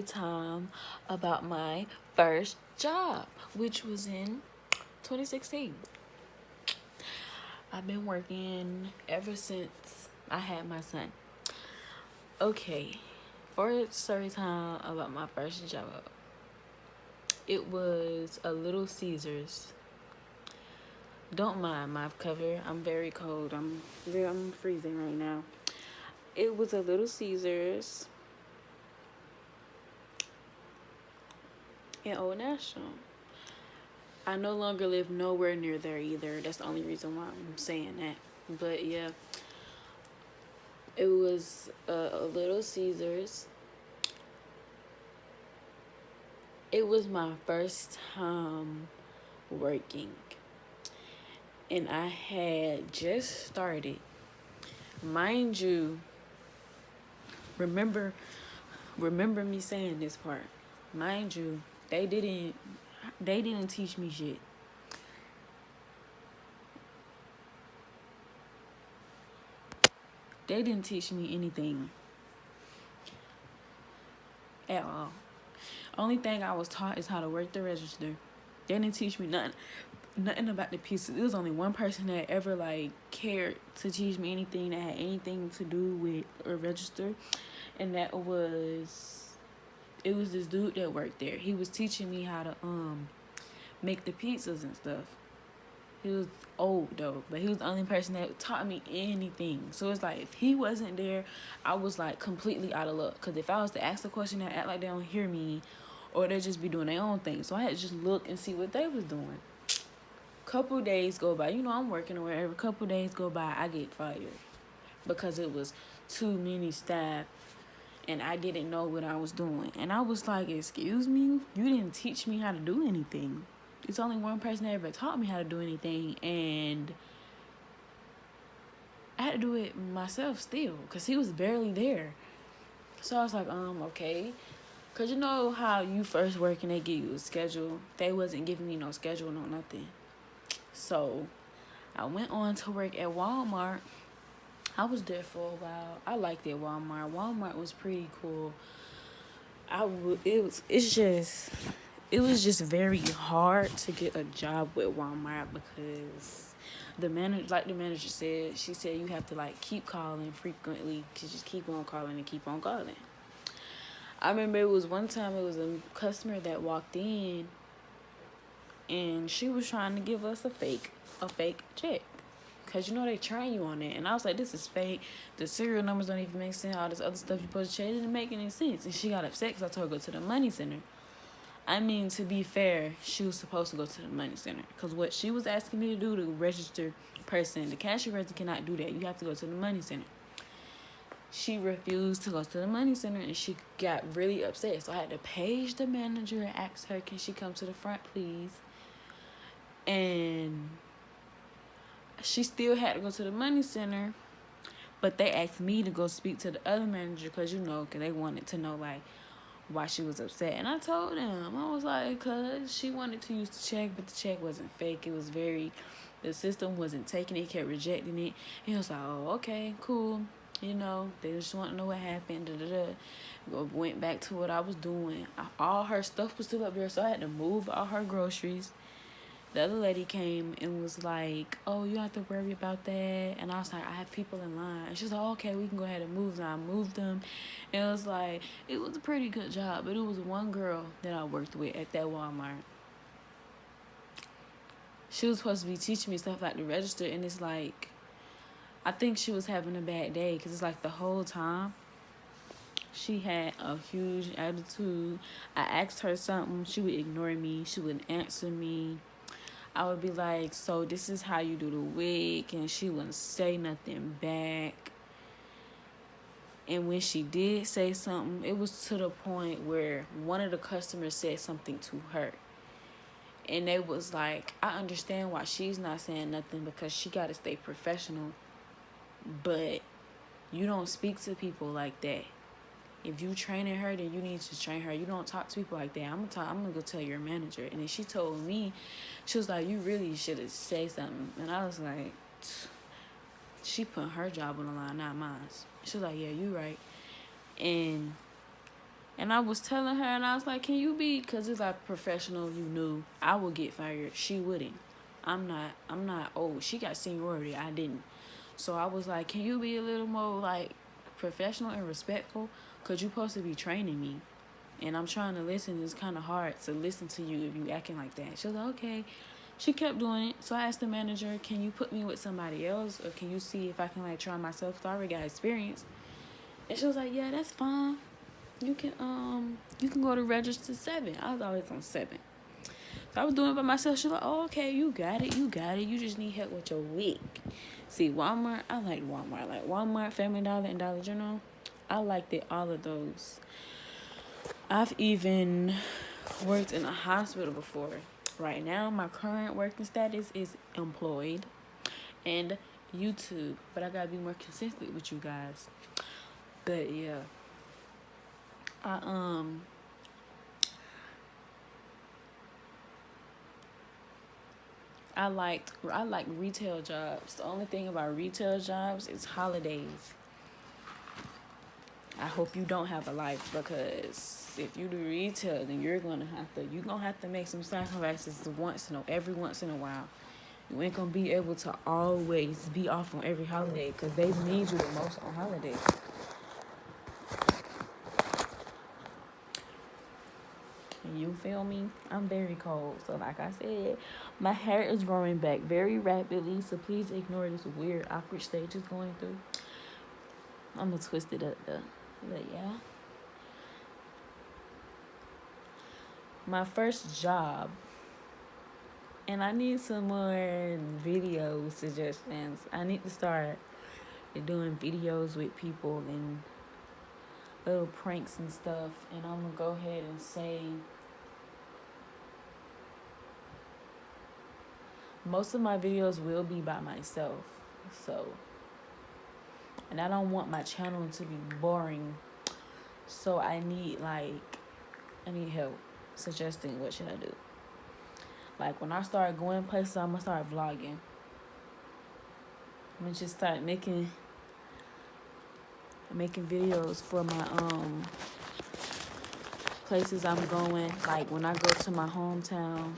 time about my first job, which was in 2016. I've been working ever since I had my son. Okay, for a story time about my first job, it was a Little Caesars. Don't mind my cover. I'm very cold. I'm freezing right now. It was a Little Caesars in Old National. I no longer live nowhere near there either. That's the only reason why I'm saying that. But yeah, it was a Little Caesars. It was my first time working, and I had just started. Mind you, remember me saying this part. Mind you, they didn't teach me shit. They didn't teach me anything at all. Only thing I was taught is how to work the register. They didn't teach me nothing about the pieces. There was only one person that ever cared to teach me anything that had anything to do with a register, and it was this dude that worked there. He was teaching me how to make the pizzas and stuff. He was old though, but he was the only person that taught me anything. So it's like if he wasn't there, I was completely out of luck. Cause if I was to ask a question, they act like they don't hear me, or they just be doing their own thing. So I had to just look and see what they was doing. Couple days go by. I'm working or wherever. Couple days go by, I get fired because it was too many staff, and I didn't know what I was doing. And I was like, "Excuse me, you didn't teach me how to do anything." It's only one person that ever taught me how to do anything, and I had to do it myself still, because he was barely there. So I was like, okay. Because you know how you first work and they give you a schedule? They wasn't giving me no schedule, no nothing. So I went on to work at Walmart. I was there for a while. I liked it, Walmart. Walmart was pretty cool. It was just very hard to get a job with Walmart because the manager said, she said you have to keep calling frequently, to just keep on calling and keep on calling. I remember it was one time, it was a customer that walked in and she was trying to give us a fake check. Because they train you on it. And I was like, this is fake. The serial numbers don't even make sense. All this other stuff you're supposed to check, it didn't make any sense. And she got upset because I told her to go to the money center. I mean, to be fair, she was supposed to go to the money center. Because what she was asking me to do, the register person, the cashier register cannot do that. You have to go to the money center. She refused to go to the money center, and she got really upset. So I had to page the manager and ask her, can she come to the front, please? And she still had to go to the money center, but they asked me to go speak to the other manager because they wanted to know why she was upset. And I told them, I was like, because she wanted to use the check, but the check wasn't fake. It was the system wasn't taking it, kept rejecting it. And I was like, oh, okay, cool. They just want to know what happened. Went back to what I was doing. All her stuff was still up there, so I had to move all her groceries. The other lady came and was like, oh, you don't have to worry about that. And I was like, I have people in line. And she was like, okay, we can go ahead and move them. I moved them. And it was it was a pretty good job. But it was one girl that I worked with at that Walmart. She was supposed to be teaching me stuff like the register. And it's I think she was having a bad day. Because it's the whole time she had a huge attitude. I asked her something. She would ignore me. She wouldn't answer me. I would be like, so this is how you do the wig, and she wouldn't say nothing back. And when she did say something, it was to the point where one of the customers said something to her. And they was like, I understand why she's not saying nothing because she got to stay professional. But you don't speak to people like that. If you training her, then you need to train her. You don't talk to people like that. I'm gonna go tell your manager. And then she told me, she was like, you really should have said something. And I was like, she put her job on the line, not mine. She was like, yeah, you right. And And I was telling her, and I was like, can you be, because it's like professional, you knew I would get fired. She wouldn't. I'm not old. She got seniority. I didn't. So I was like, can you be a little more like professional and respectful? Because you're supposed to be training me. And I'm trying to listen. It's kind of hard to listen to you if you acting like that. She was like, okay. She kept doing it. So I asked the manager, can you put me with somebody else? Or can you see if I can like try myself? So I already got experience. And she was like, yeah, that's fine. You can go to register 7. I was always on 7. So I was doing it by myself. She was like, oh, okay, you got it. You just need help with your wig. See, Walmart, I like Walmart. Like Walmart, Family Dollar, and Dollar General. I liked it, all of those. I've even worked in a hospital before. Right now, my current working status is employed and YouTube. But I gotta be more consistent with you guys. But yeah. I like retail jobs. The only thing about retail jobs is holidays. I hope you don't have a life, because if you do retail, then you're gonna have to make some sacrifices every once in a while. You ain't gonna be able to always be off on every holiday, because they need you the most on holidays. You feel me? I'm very cold. So like I said, my hair is growing back very rapidly. So please ignore this weird awkward stage it's going through. I'm gonna twist it up though. But yeah. My first job. And I need some more video suggestions. I need to start doing videos with people and little pranks and stuff. And I'm gonna go ahead and say most of my videos will be by myself. So, and I don't want my channel to be boring. So I need help suggesting what should I do. Like when I start going places, I'm gonna start vlogging. I'm gonna just start making videos for my places I'm going. Like when I go to my hometown,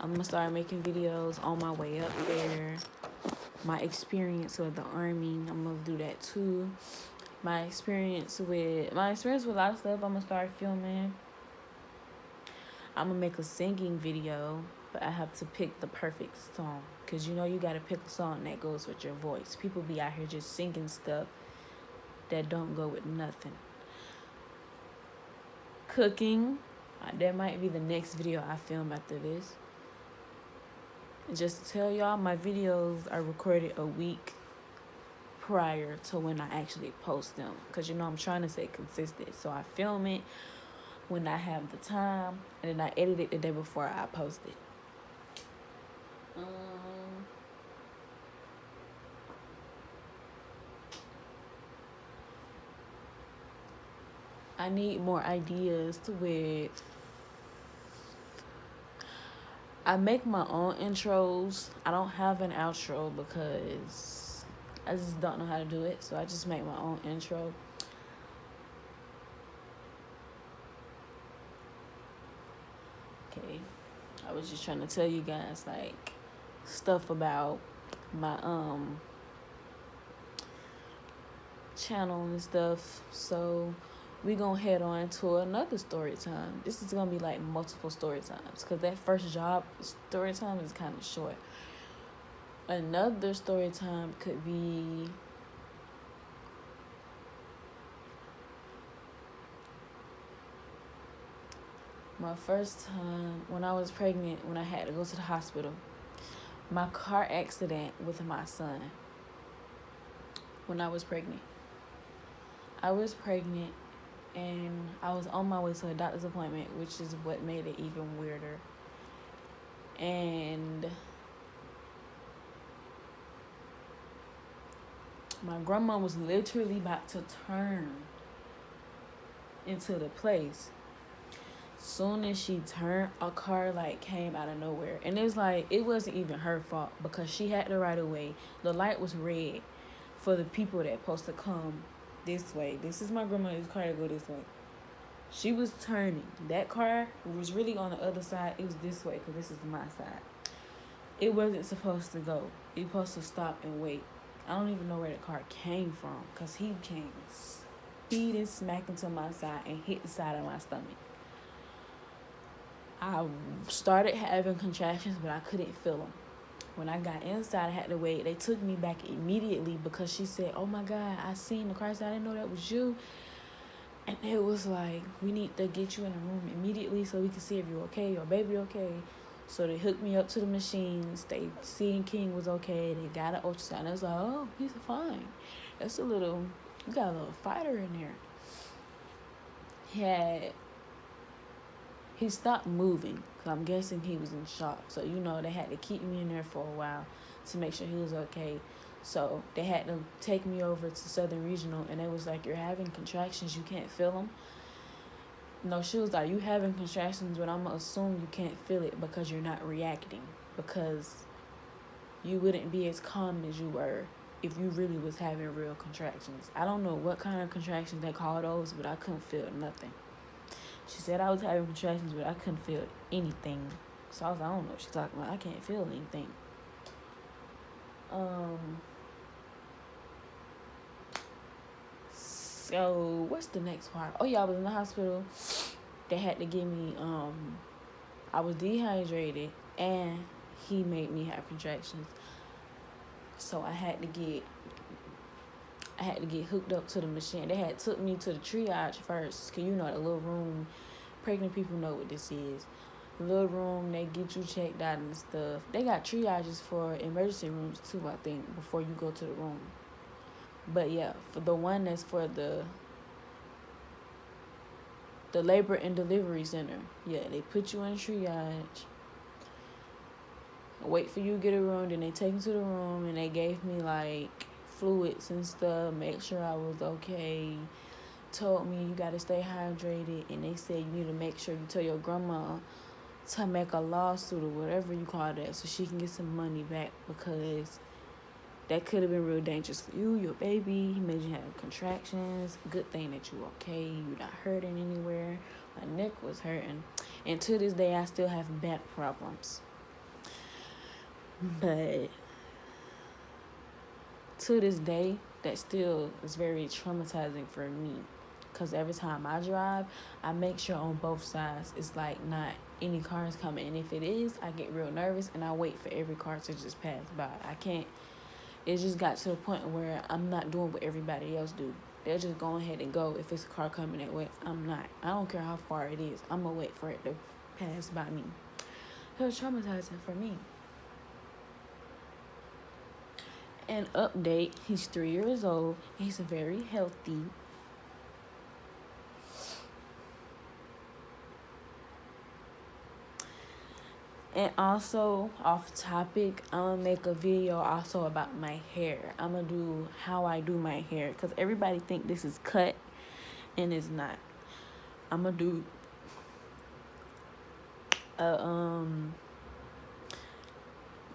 I'm gonna start making videos on my way up there. My experience with the army, I'm gonna do that too. My experience with a lot of stuff, I'm gonna start filming. I'm gonna make a singing video, but I have to pick the perfect song, because you gotta pick a song that goes with your voice. People be out here just singing stuff that don't go with nothing. Cooking, that might be the next video I film after this. And just to tell y'all, my videos are recorded a week prior to when I actually post them, because I'm trying to stay consistent. So I film it when I have the time, and then I edit it the day before I post it. I need more ideas with. I make my own intros. I don't have an outro because I just don't know how to do it. So I just make my own intro. Okay. I was just trying to tell you guys like stuff about my channel and stuff. So we gonna head on to another story time. This is gonna be like multiple story times, because that first job story time is kind of short. Another story time could be my first time when I was pregnant, when I had to go to the hospital. My car accident with my son when I was pregnant. I was pregnant and I was on my way to a doctor's appointment, which is what made it even weirder. And my grandma was literally about to turn into the place. Soon as she turned, a car came out of nowhere. And it's it wasn't even her fault, because she had the right of way. The light was red for the people that supposed to come this way. This is my grandma's car to go this way. She was turning. That car was really on the other side. It was this way because this is my side. It wasn't supposed to go. It was supposed to stop and wait. I don't even know where the car came from because he came speeding, smack into my side, and hit the side of my stomach. I started having contractions, but I couldn't feel them. When I got inside, I had to wait. They took me back immediately because she said, "Oh my God, I seen the car. I didn't know that was you." And it was like, "We need to get you in a room immediately so we can see if you're okay, your baby okay." So they hooked me up to the machines. They seen King was okay. They got an ultrasound. I was like, "Oh, he's fine. That's a little, you got a little fighter in there." He stopped moving. Cause I'm guessing he was in shock. So, they had to keep me in there for a while to make sure he was okay. So they had to take me over to Southern Regional, and they was like, "You're having contractions. You can't feel them." No, she was like, "You having contractions, but I'm going to assume you can't feel it because you're not reacting. Because you wouldn't be as calm as you were if you really was having real contractions." I don't know what kind of contractions they call those, but I couldn't feel nothing. She said I was having contractions, but I couldn't feel anything. So I was like, "I don't know what she's talking about. I can't feel anything." So what's the next part? Oh yeah, I was in the hospital. They had to give me I was dehydrated and he made me have contractions. So I had to get hooked up to the machine. They had took me to the triage first, cause the little room. Pregnant people know what this is. The little room, they get you checked out and stuff. They got triages for emergency rooms too, I think, before you go to the room. But yeah, for the one that's for the labor and delivery center, yeah, they put you in triage. Wait for you to get a room, then they take me to the room and they gave me like fluids and stuff, make sure I was okay. Told me you gotta stay hydrated, and they said you need to make sure you tell your grandma to make a lawsuit or whatever you call that so she can get some money back, because that could have been real dangerous for you, your baby. He made you have contractions. Good thing that you okay. You're not hurting anywhere. My neck was hurting. And to this day, I still have back problems. But to this day, that still is very traumatizing for me. Because every time I drive, I make sure on both sides it's like not any cars coming. And if it is, I get real nervous and I wait for every car to just pass by. I can't. It just got to a point where I'm not doing what everybody else do. They're just going ahead and go. If it's a car coming that way, I'm not. I don't care how far it is. I'm going to wait for it to pass by me. It was traumatizing for me. An update, he's 3 years old. He's very healthy. And also, off topic, I'm going to make a video also about my hair. I'm going to do how I do my hair, because everybody think this is cut, and it's not. I'm going to do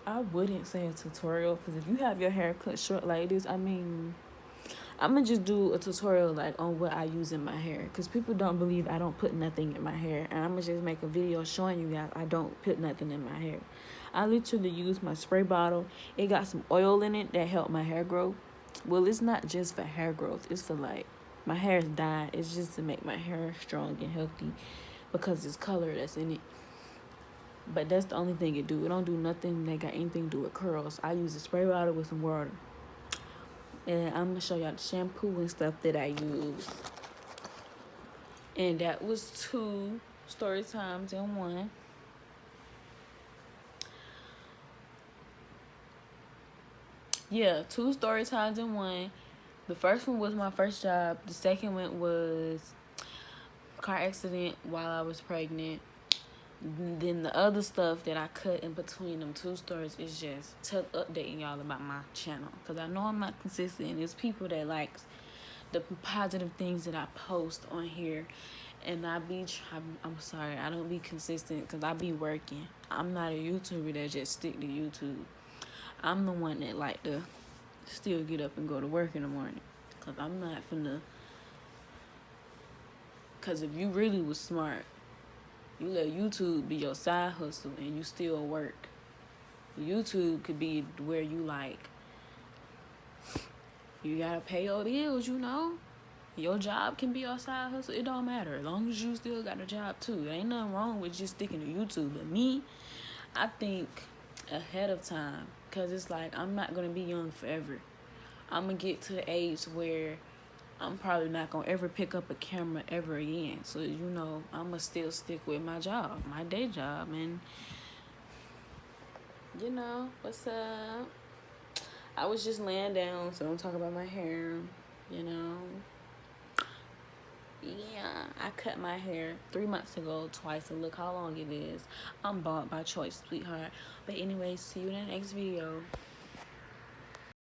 I wouldn't say a tutorial, because if you have your hair cut short like this, I'm gonna just do a tutorial like on what I use in my hair, because people don't believe I don't put nothing in my hair, and I'm gonna just make a video showing you guys I don't put nothing in my hair. I literally use my spray bottle. It got some oil in it that helped my hair grow. Well, it's not just for hair growth, it's for like my hair is dyed. It's just to make my hair strong and healthy because it's color that's in it. But that's the only thing it do. It don't do nothing that got anything to do with curls. I use a spray bottle with some water. And I'm going to show y'all the shampoo and stuff that I use. And that was 2 story times in 1. Yeah, 2 story times in 1. The first one was my first job. The second one was car accident while I was pregnant. Then the other stuff that I cut in between them 2 stories is just updating y'all about my channel, because I know I'm not consistent, and there's people that likes the positive things that I post on here, and I'm sorry, I don't be consistent because I be working. I'm not a YouTuber that just stick to YouTube. I'm the one that like to still get up and go to work in the morning, because I'm not finna Because if you really was smart, you let YouTube be your side hustle and you still work. YouTube could be where you like, you gotta pay your bills, you know? Your job can be your side hustle. It don't matter. As long as you still got a job too. There ain't nothing wrong with just sticking to YouTube. But me, I think ahead of time. Because it's like, I'm not going to be young forever. I'm going to get to the age where I'm probably not going to ever pick up a camera ever again. So, you know, I'm going to still stick with my job, my day job. And, you know, what's up? I was just laying down, so don't talk about my hair, you know. Yeah, I cut my hair 3 months ago twice, and look how long it is. I'm bald by choice, sweetheart. But anyways, see you in the next video.